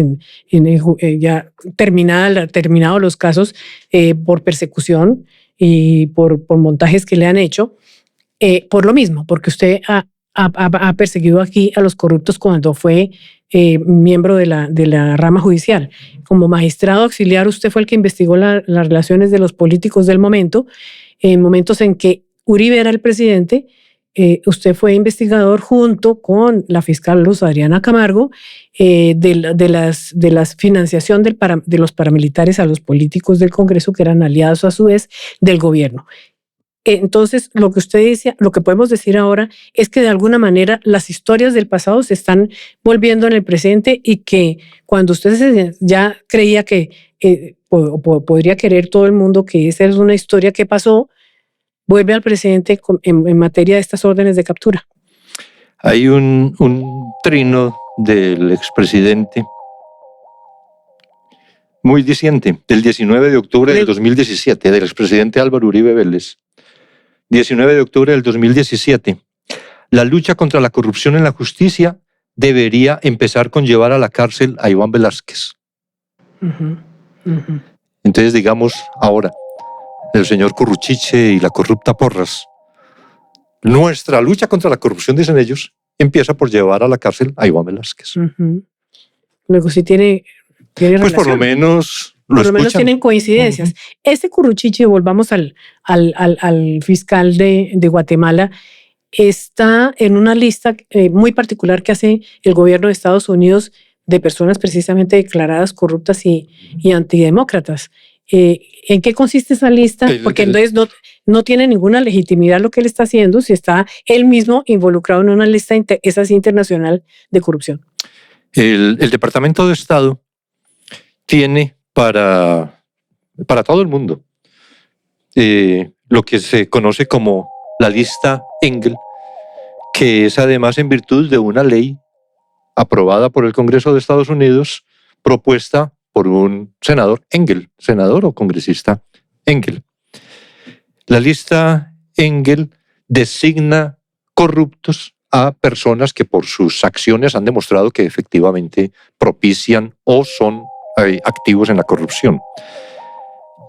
ya terminados los casos por persecución y por montajes que le han hecho, por lo mismo, porque usted ha perseguido aquí a los corruptos cuando fue miembro de la rama judicial. Como magistrado auxiliar, usted fue el que investigó las relaciones de los políticos del momento, en momentos en que Uribe era el presidente. Usted fue investigador junto con la fiscal Luz Adriana Camargo de la financiación de los paramilitares a los políticos del Congreso, que eran aliados a su vez del gobierno. Entonces, lo que usted dice, lo que podemos decir ahora es que de alguna manera las historias del pasado se están volviendo en el presente y que cuando usted ya creía que podría querer todo el mundo que esa es una historia que pasó, vuelve al presente en materia de estas órdenes de captura. Hay un trino del expresidente muy diciente, del 19 de octubre del 2017, del expresidente Álvaro Uribe Vélez. 19 de octubre del 2017. La lucha contra la corrupción en la justicia debería empezar con llevar a la cárcel a Iván Velásquez. Entonces, digamos, ahora, el señor Curruchiche y la corrupta Porras, nuestra lucha contra la corrupción, dicen ellos, empieza por llevar a la cárcel a Iván Velásquez. Luego, si tiene pues relación. por lo menos por lo menos tienen coincidencias. Este Curruchiche, volvamos al fiscal de Guatemala, está en una lista muy particular que hace el gobierno de Estados Unidos de personas precisamente declaradas corruptas y antidemócratas. ¿En qué consiste esa lista? Porque entonces no tiene ninguna legitimidad lo que él está haciendo si está él mismo involucrado en una lista esa así internacional de corrupción. El Departamento de Estado tiene para todo el mundo lo que se conoce como la lista Engel, que es además en virtud de una ley aprobada por el Congreso de Estados Unidos, propuesta por un senador Engel, senador o congresista Engel. La lista Engel designa corruptos a personas que por sus acciones han demostrado que efectivamente propician o son activos en la corrupción.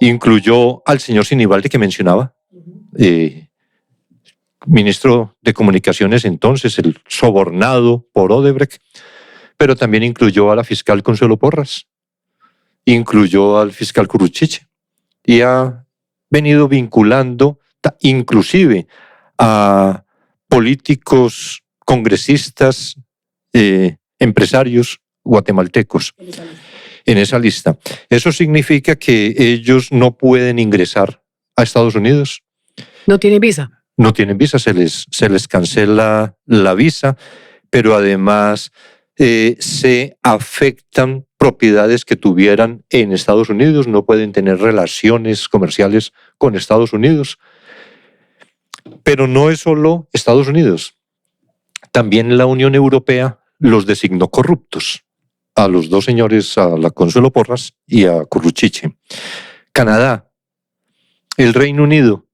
Incluyó al señor Sinibaldi que mencionaba, ministro de Comunicaciones entonces, el sobornado por Odebrecht, pero también incluyó a la fiscal Consuelo Porras, incluyó al fiscal Curruchiche y ha venido vinculando inclusive a políticos, congresistas, empresarios guatemaltecos en esa lista. Eso significa que ellos no pueden ingresar a Estados Unidos. ¿No tienen visa? No tienen visa, se les cancela la visa, pero además se afectan propiedades que tuvieran en Estados Unidos, no pueden tener relaciones comerciales con Estados Unidos. Pero no es solo Estados Unidos, también la Unión Europea los designó corruptos, a los dos señores, a la Consuelo Porras y a Curruchiche. Canadá, el Reino Unido,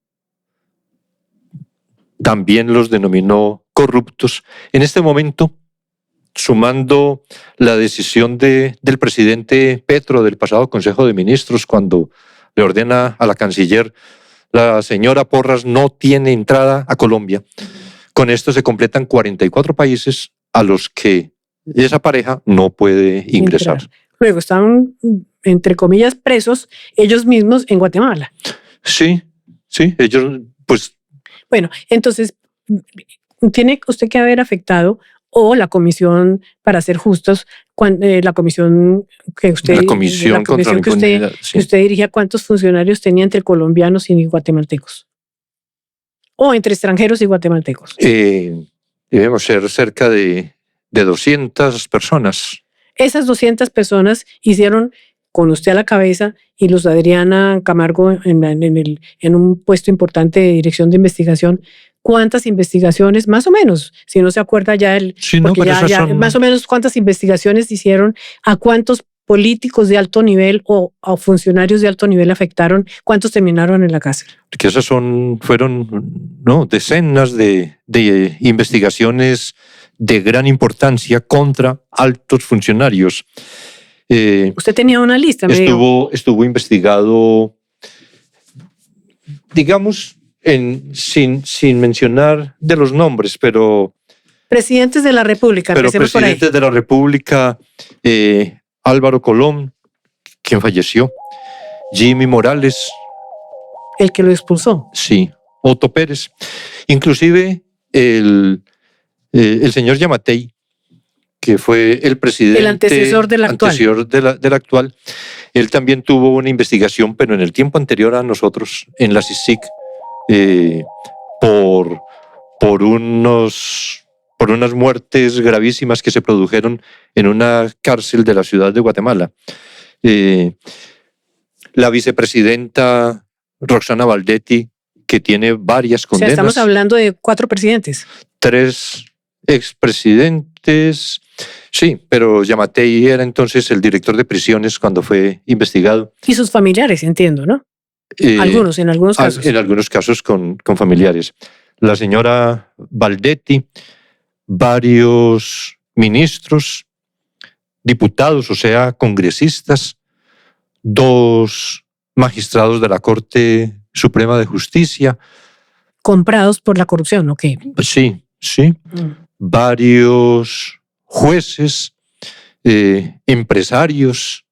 también los denominó corruptos. En este momento, sumando la decisión del presidente Petro del pasado Consejo de Ministros, cuando le ordena a la canciller, la señora Porras no tiene entrada a Colombia. Con esto se completan 44 países a los que esa pareja no puede ingresar. Luego están, entre comillas, presos ellos mismos en Guatemala. Sí, ellos, pues... Bueno, entonces, tiene usted que haber afectado, o la comisión, para ser justos, la comisión que usted... La comisión contra la impunidad, que usted dirigía, ¿cuántos funcionarios tenía entre colombianos y guatemaltecos? O entre extranjeros y guatemaltecos. Debemos ser cerca de 200 personas. Esas 200 personas hicieron, con usted a la cabeza y Luz Adriana Camargo en un puesto importante de dirección de investigación, ¿cuántas investigaciones, más o menos, si no se acuerda ya más o menos cuántas investigaciones hicieron, a cuántos políticos de alto nivel o funcionarios de alto nivel afectaron, cuántos terminaron en la cárcel? Que esas fueron decenas de investigaciones de gran importancia contra altos funcionarios. Usted tenía una lista. Estuvo investigado, digamos, sin mencionar de los nombres, pero... Presidentes de la República. Pero presidentes de la República, Álvaro Colón, quien falleció, Jimmy Morales. El que lo expulsó. Sí, Otto Pérez. Inclusive el señor Yamatei, que fue el presidente... El antecesor del actual. Del actual. Él también tuvo una investigación, pero en el tiempo anterior a nosotros, en la CICIG, por, por unas muertes gravísimas que se produjeron en una cárcel de la ciudad de Guatemala. La vicepresidenta Roxana Valdetti, que tiene varias condenas. O sea, estamos hablando de 4 presidentes. 3 expresidentes. Sí, pero Yamatei era entonces el director de prisiones cuando fue investigado. Y sus familiares, entiendo, ¿no? En algunos casos. En algunos casos con familiares. La señora Valdetti, varios ministros, diputados, o sea, congresistas, 2 magistrados de la Corte Suprema de Justicia. Comprados por la corrupción, ¿ok? Sí. Varios jueces, empresarios.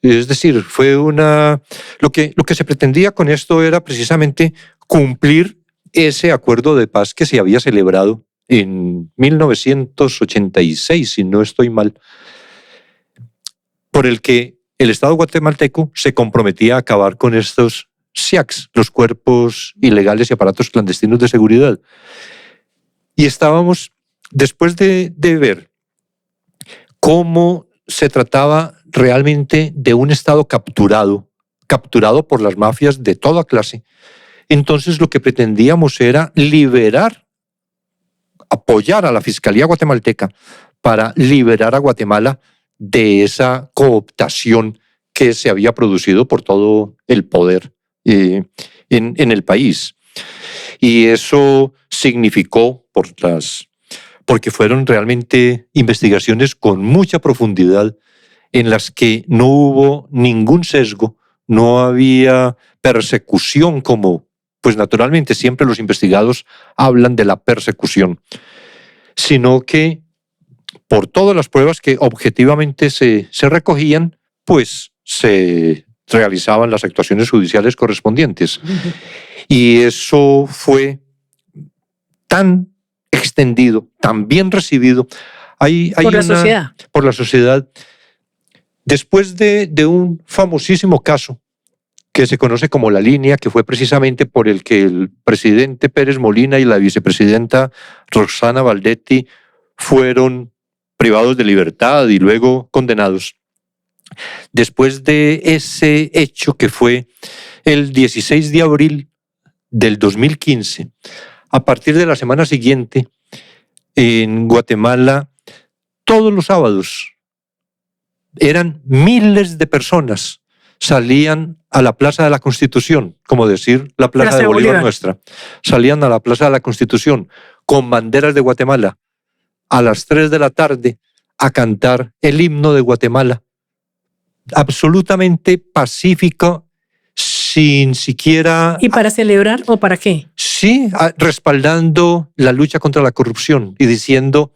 Es decir, fue lo que se pretendía con esto era precisamente cumplir ese acuerdo de paz que se había celebrado en 1986, si no estoy mal, por el que el Estado guatemalteco se comprometía a acabar con estos SIACs, los cuerpos ilegales y aparatos clandestinos de seguridad. Y estábamos, después de ver cómo se trataba realmente de un Estado capturado por las mafias de toda clase, entonces lo que pretendíamos era apoyar a la Fiscalía guatemalteca para liberar a Guatemala de esa cooptación que se había producido por todo el poder en el país. Y eso significó, porque fueron realmente investigaciones con mucha profundidad, en las que no hubo ningún sesgo, no había persecución como, pues naturalmente siempre los investigados hablan de la persecución, sino que por todas las pruebas que objetivamente se recogían, pues se realizaban las actuaciones judiciales correspondientes. Y eso fue tan extendido, tan bien recibido. Por la sociedad. Después de un famosísimo caso que se conoce como La Línea, que fue precisamente por el que el presidente Pérez Molina y la vicepresidenta Roxana Valdetti fueron privados de libertad y luego condenados. Después de ese hecho, que fue el 16 de abril del 2015, a partir de la semana siguiente, en Guatemala, todos los sábados, eran miles de personas, salían a la Plaza de la Constitución, como decir la Plaza de Bolívar nuestra, salían a la Plaza de la Constitución con banderas de Guatemala a las 3 de la tarde a cantar el himno de Guatemala, absolutamente pacífico, sin siquiera... ¿Y para celebrar o para qué? Sí, respaldando la lucha contra la corrupción y diciendo,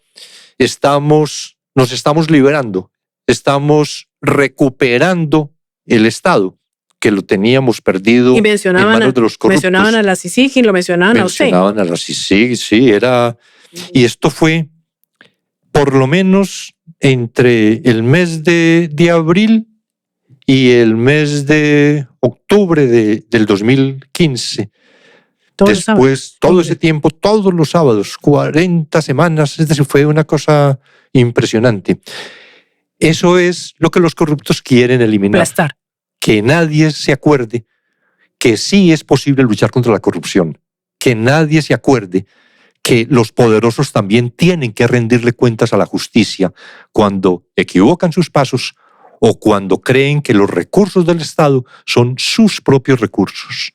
nos estamos liberando, estamos recuperando el Estado, que lo teníamos perdido en manos de los corruptos. Mencionaban a la CICIG y lo mencionaban a usted. Mencionaban a la CICIG, sí, era... Y esto fue, por lo menos, entre el mes de abril y el mes de octubre del 2015. Después, todo ese tiempo, todos los sábados, 40 semanas, es decir, fue una cosa impresionante. Eso es lo que los corruptos quieren eliminar. Aplastar. Que nadie se acuerde que sí es posible luchar contra la corrupción. Que nadie se acuerde que los poderosos también tienen que rendirle cuentas a la justicia cuando equivocan sus pasos o cuando creen que los recursos del Estado son sus propios recursos.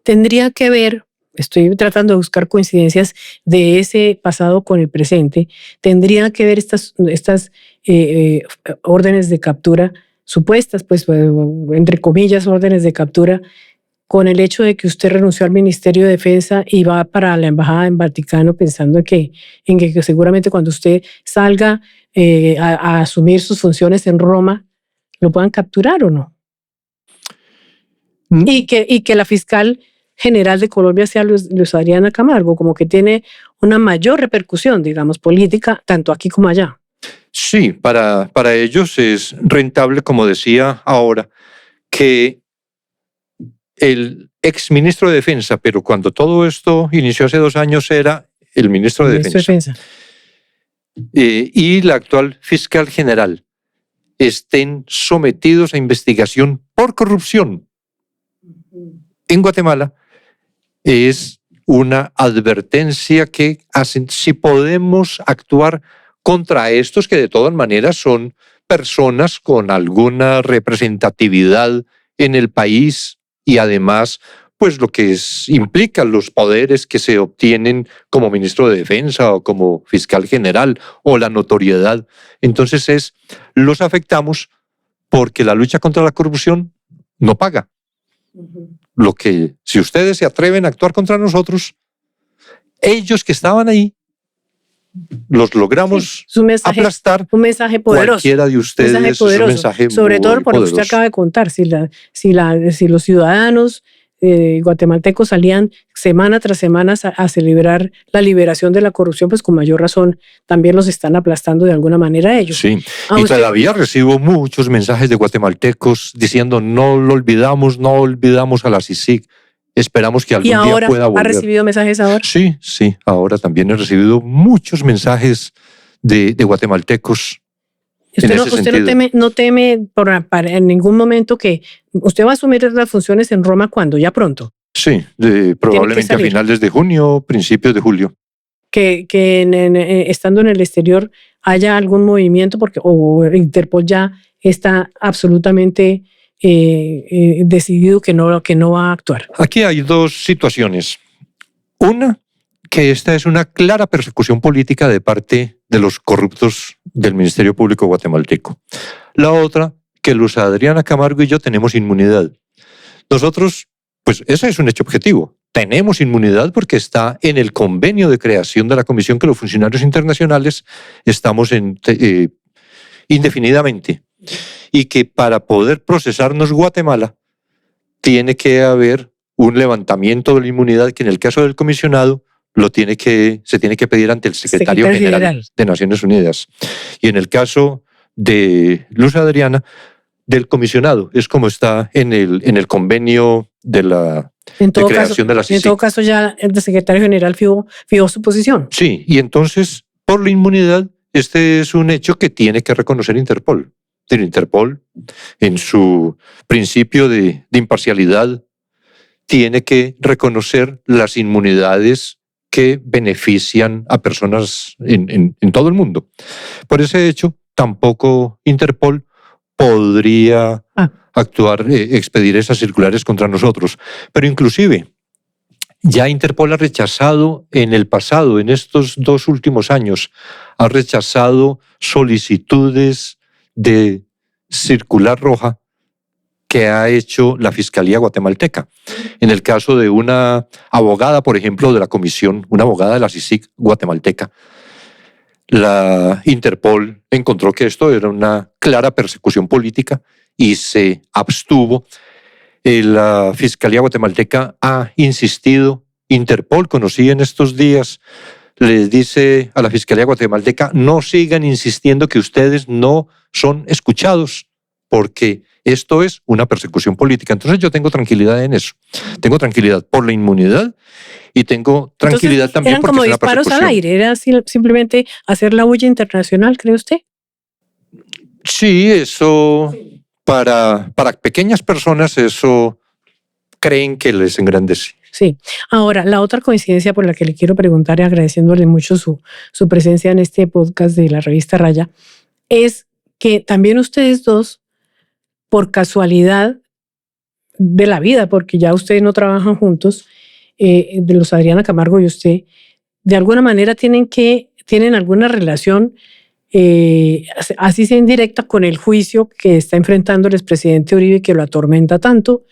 Tendría que ver, estoy tratando de buscar coincidencias de ese pasado con el presente, tendría que ver estas órdenes de captura, supuestas, pues, entre comillas, órdenes de captura, con el hecho de que usted renunció al Ministerio de Defensa y va para la Embajada en Vaticano pensando en que seguramente cuando usted salga a asumir sus funciones en Roma, lo puedan capturar o no. Y que la fiscal general de Colombia sea Luz Adriana Camargo, como que tiene una mayor repercusión, digamos, política, tanto aquí como allá. Sí, para ellos es rentable, como decía ahora, que el exministro de Defensa, pero cuando todo esto inició hace 2 años era el ministro de Defensa. Y la actual fiscal general estén sometidos a investigación por corrupción en Guatemala, es una advertencia que hacen si podemos actuar contra estos que de todas maneras son personas con alguna representatividad en el país y además pues lo que implica los poderes que se obtienen como ministro de Defensa o como fiscal general o la notoriedad. Entonces los afectamos porque la lucha contra la corrupción no paga. Lo que, si ustedes se atreven a actuar contra nosotros, ellos que estaban ahí, los logramos aplastar. Un mensaje poderoso. Cualquiera de ustedes un mensaje poderoso, es un mensaje sobre muy todo por lo que poderoso. usted acaba de contar. Si los ciudadanos guatemaltecos salían semana tras semana a celebrar la liberación de la corrupción, pues con mayor razón también los están aplastando de alguna manera ellos. Sí, y todavía recibo muchos mensajes de guatemaltecos diciendo no olvidamos a la CICIG. Esperamos que algún día pueda volver. ¿Ha recibido mensajes ahora? Sí, ahora también he recibido muchos mensajes de guatemaltecos. Usted no teme en ningún momento que usted va a asumir las funciones en Roma cuando, ya pronto. Sí, probablemente a finales de junio, principios de julio. Que estando en el exterior haya algún movimiento, o Interpol ya está absolutamente decidido que no va a actuar. Aquí hay 2 situaciones. Una, que esta es una clara persecución política de parte de los corruptos del Ministerio Público guatemalteco. La otra, que Luz Adriana Camargo y yo tenemos inmunidad. Nosotros, pues ese es un hecho objetivo. Tenemos inmunidad porque está en el convenio de creación de la comisión que los funcionarios internacionales estamos indefinidamente. Y que para poder procesarnos Guatemala tiene que haber un levantamiento de la inmunidad que en el caso del comisionado se tiene que pedir ante el secretario general de Naciones Unidas. Y en el caso de Luz Adriana, del comisionado, es como está en el convenio de creación de la CICIG. En todo caso, ya el secretario general fijó su posición. Sí, y entonces, por la inmunidad, este es un hecho que tiene que reconocer Interpol. Interpol, en su principio de imparcialidad, tiene que reconocer las inmunidades que benefician a personas en todo el mundo. Por ese hecho, tampoco Interpol podría actuar, expedir esas circulares contra nosotros. Pero inclusive, ya Interpol ha rechazado en el pasado, en estos 2 últimos años, ha rechazado solicitudes de circular roja que ha hecho la Fiscalía guatemalteca. En el caso de una abogada, por ejemplo, de la comisión, una abogada de la CICIG guatemalteca, la Interpol encontró que esto era una clara persecución política y se abstuvo. La Fiscalía guatemalteca ha insistido. Interpol, conocí en estos días, les dice a la Fiscalía guatemalteca, no sigan insistiendo que ustedes no son escuchados, porque esto es una persecución política. Entonces yo tengo tranquilidad en eso. Tengo tranquilidad por la inmunidad y tengo tranquilidad Entonces, también porque es una persecución. Eran como disparos al aire, era simplemente hacer la huella internacional, ¿cree usted? Sí, eso para pequeñas personas eso creen que les engrandece. Sí. Ahora, la otra coincidencia por la que le quiero preguntar y agradeciéndole mucho su presencia en este podcast de la revista Raya, es que también ustedes dos, por casualidad de la vida, porque ya ustedes no trabajan juntos, de Luz Adriana Camargo y usted, de alguna manera tienen alguna relación, así sea indirecta, con el juicio que está enfrentando el expresidente Uribe, que lo atormenta tanto,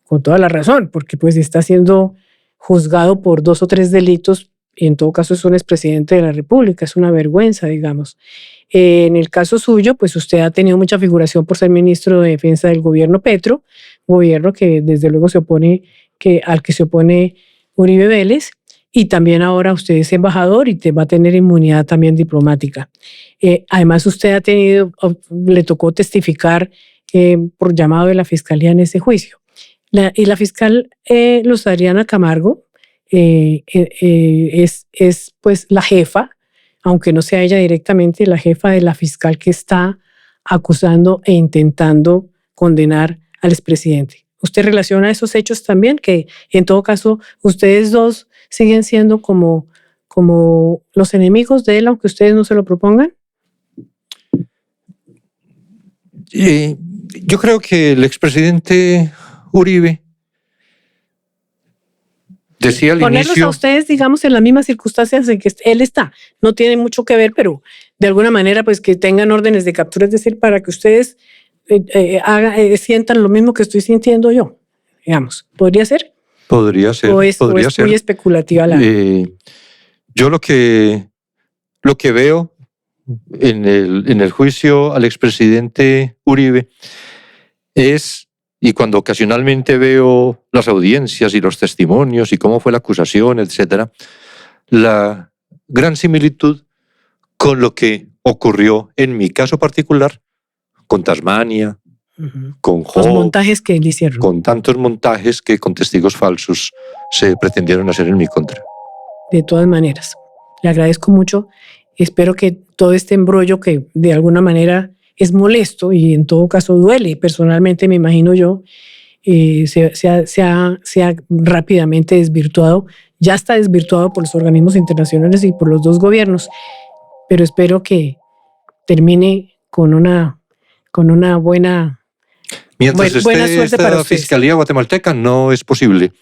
con toda la razón, porque pues está siendo juzgado por 2 o 3 delitos, y en todo caso es un expresidente de la República, es una vergüenza, digamos. En el caso suyo, pues usted ha tenido mucha figuración por ser ministro de Defensa del gobierno Petro, gobierno que desde luego al que se opone Uribe Vélez, y también ahora usted es embajador y va a tener inmunidad también diplomática. Además, usted le tocó testificar por llamado de la Fiscalía en ese juicio. Y la fiscal Luz Adriana Camargo es pues la jefa, aunque no sea ella directamente, la jefa de la fiscal que está acusando e intentando condenar al expresidente. ¿Usted relaciona esos hechos también? Que en todo caso ustedes dos siguen siendo como los enemigos de él, aunque ustedes no se lo propongan. Yo creo que el expresidente Uribe decía al ponerlos inicio... a ustedes, digamos, en las mismas circunstancias en que él está. No tiene mucho que ver, pero de alguna manera pues que tengan órdenes de captura, es decir, para que ustedes sientan lo mismo que estoy sintiendo yo, digamos. ¿Podría ser? Podría ser. ¿O es muy especulativa la...? Yo lo que veo en el juicio al expresidente Uribe es, y cuando ocasionalmente veo las audiencias y los testimonios y cómo fue la acusación, etcétera, la gran similitud con lo que ocurrió en mi caso particular con Tasmania, con Job, los montajes que le hicieron. Con tantos montajes que con testigos falsos se pretendieron hacer en mi contra. De todas maneras, le agradezco mucho. Espero que todo este embrollo que de alguna manera es molesto y en todo caso duele, personalmente me imagino yo, sea rápidamente desvirtuado. Ya está desvirtuado por los organismos internacionales y por los dos gobiernos, pero espero que termine con una buena... Mientras buena esté suerte para esta Fiscalía guatemalteca no es posible.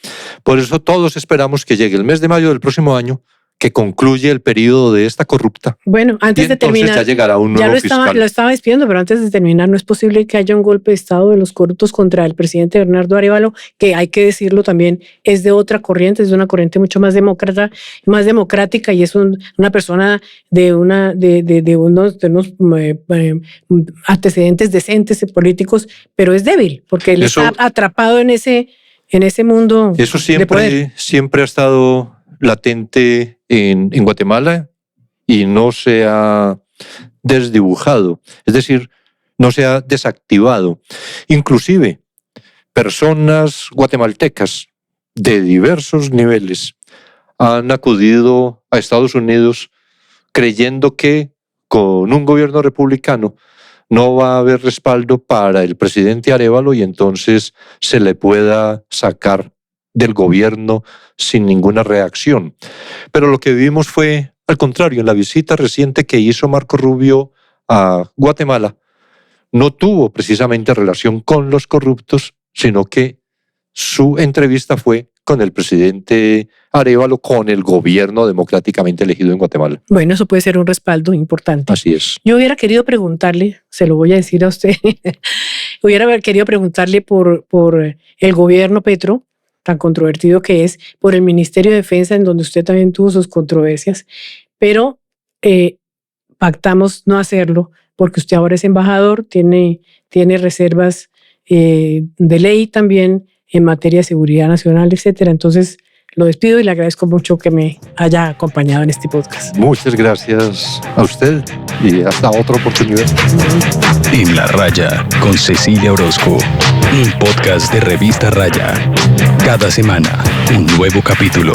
Por eso todos esperamos que llegue el mes de mayo del próximo año, que concluye el periodo de esta corrupta. Bueno, antes de terminar, ya llegará un nuevo fiscal. Lo estaba despidiendo, pero antes de terminar, no es posible que haya un golpe de Estado de los corruptos contra el presidente Bernardo Arévalo, que hay que decirlo también, es de otra corriente, es de una corriente mucho más democrática y es una persona de unos antecedentes decentes políticos, pero es débil, porque él está atrapado en ese mundo. Eso siempre ha estado latente en Guatemala y no se ha desdibujado, es decir, no se ha desactivado. Inclusive, personas guatemaltecas de diversos niveles han acudido a Estados Unidos creyendo que con un gobierno republicano no va a haber respaldo para el presidente Arévalo y entonces se le pueda sacar del gobierno sin ninguna reacción. Pero lo que vimos fue, al contrario, en la visita reciente que hizo Marco Rubio a Guatemala, no tuvo precisamente relación con los corruptos, sino que su entrevista fue con el presidente Arévalo, con el gobierno democráticamente elegido en Guatemala. Bueno, eso puede ser un respaldo importante. Así es. Yo hubiera querido preguntarle, se lo voy a decir a usted, hubiera querido preguntarle por el gobierno Petro, tan controvertido que es, por el Ministerio de Defensa, en donde usted también tuvo sus controversias, pero pactamos no hacerlo porque usted ahora es embajador, tiene reservas de ley también en materia de seguridad nacional, etcétera. Entonces lo despido y le agradezco mucho que me haya acompañado en este podcast. Muchas gracias a usted y hasta otra oportunidad. En la Raya con Cecilia Orozco, un podcast de Revista Raya. Cada semana, un nuevo capítulo.